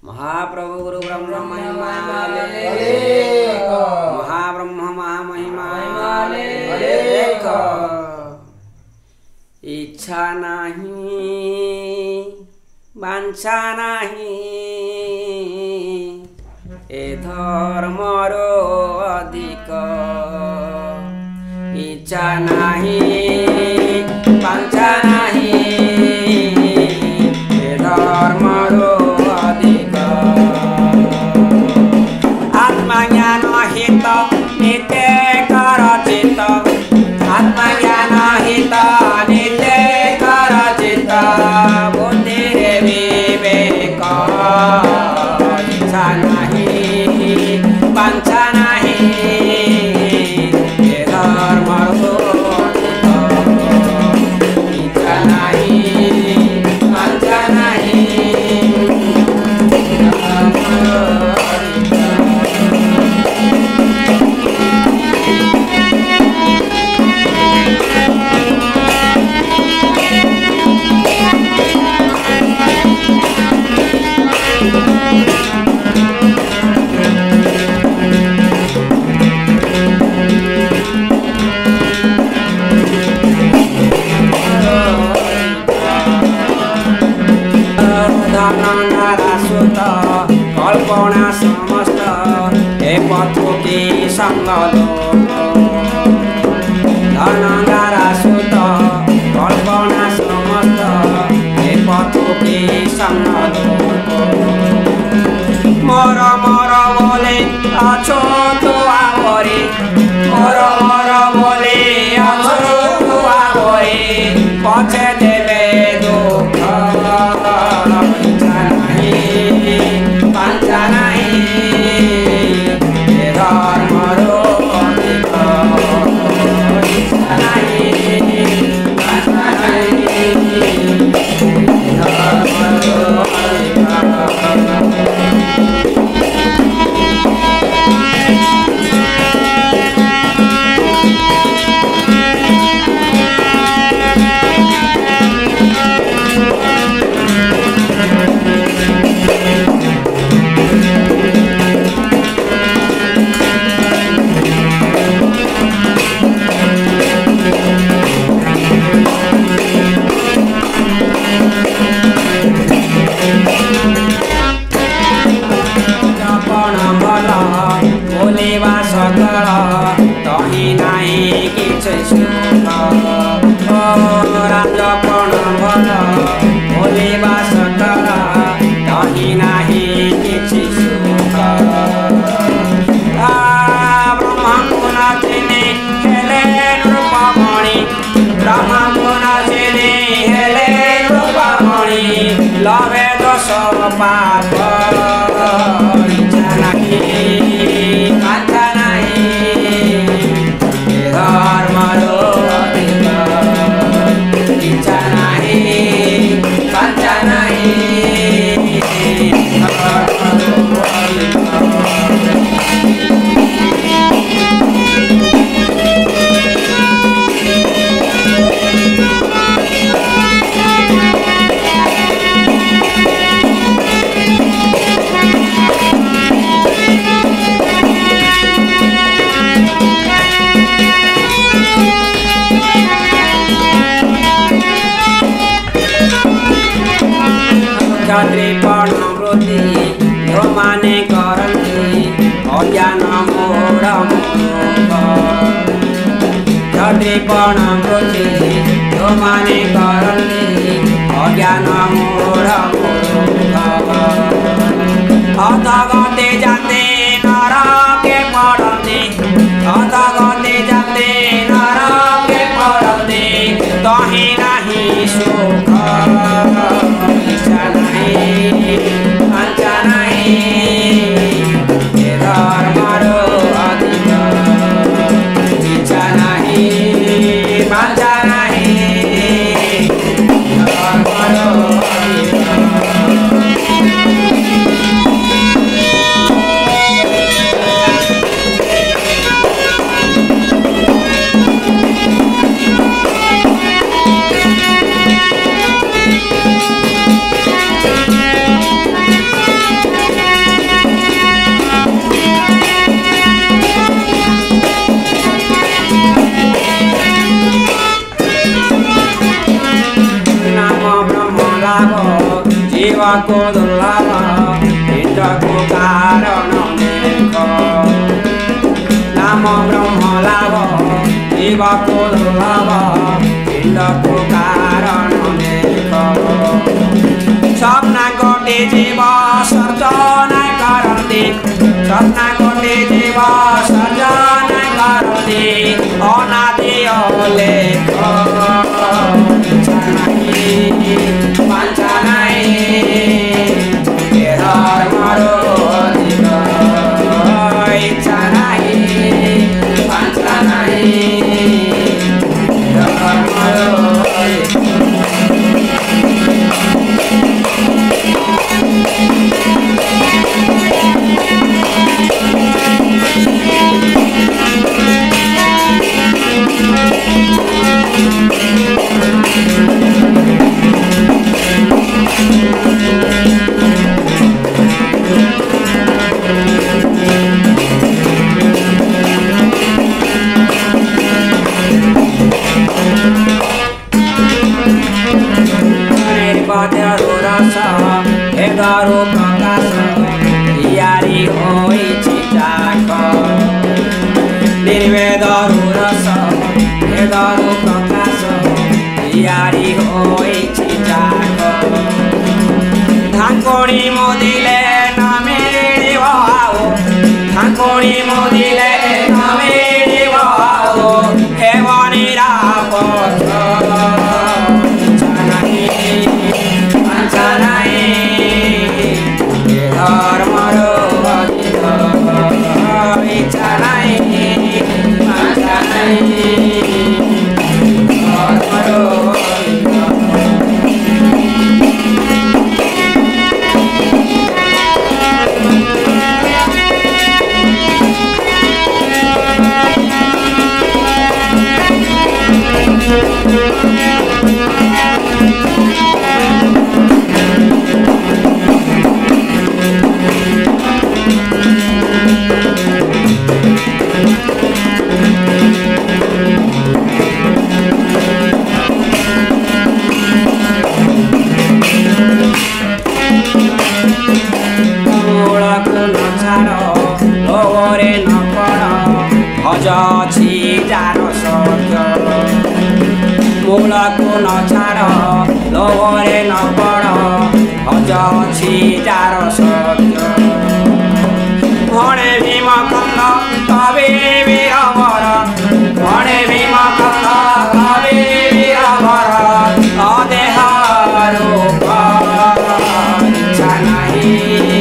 महाप्रभु गुरु ब्रह्म महिमा महाब्रह्म महामहिमा इच्छा नहीं वांछा नहीं ए धर्मर अधिक इच्छा नहीं वांछा नहीं ए धर्मर अधिक आत्मज्ञान हित नित्य कर चित्त आत्मज्ञान हित नित्य कर चित्त बुद्धि विवेक इच्छा नहीं वांछा नहीं ए धर्मर इच्छा नहीं वांछा नहीं कल्पना समस्त हे पथुकी संगलो धनंगारा सुत कल्पना समस्त हे पथुकी संगलो मोर मोर बोले अछो तो आवरे मोर मोर बोले अछो तो आवरे पछे देवे दुख लवे दोष पाप इच्छा नहीं वांछा नहीं धर्मर अधिक इच्छा नहीं वांछा नहीं क्षत्रिपण वृत्ति जोमाने करन्ति अज्ञान मूढ क्षत्रिपण वृत्ति जोमाने करन्ति अज्ञान मूढ अधगते जाते नरके पड़न्ति अधगते जाते नरके पड़न्ति तहि नाही सुख वांछा नहीं धर्मर अधिक इच्छा नहीं वांछा नहीं जीवको दुर्लभ हितको कारण देख नाम ब्रह्म लाभ जीवको दुर्लभ हितको कारण देख सपना कोटि जीव सर्जन करन्ति सपना कोटि जीव सर्जन करन्ति अनादि लेख हेदारो प्रकाश यारी होई चिताक निर्वेदारो रस हेदारो प्रकाश यारी होई चिताक धाकोडी मोदिले नामे वाओ धाकोडी मोदिले नामे वाओ हेवानी रापथ मूलको नछाड लोभरे नपढ अझ अछि जार सत्य भने भीम कन्द कवि वीरवर भने भीम कन्द कवि वीरवर अदेह रूप इच्छा नाही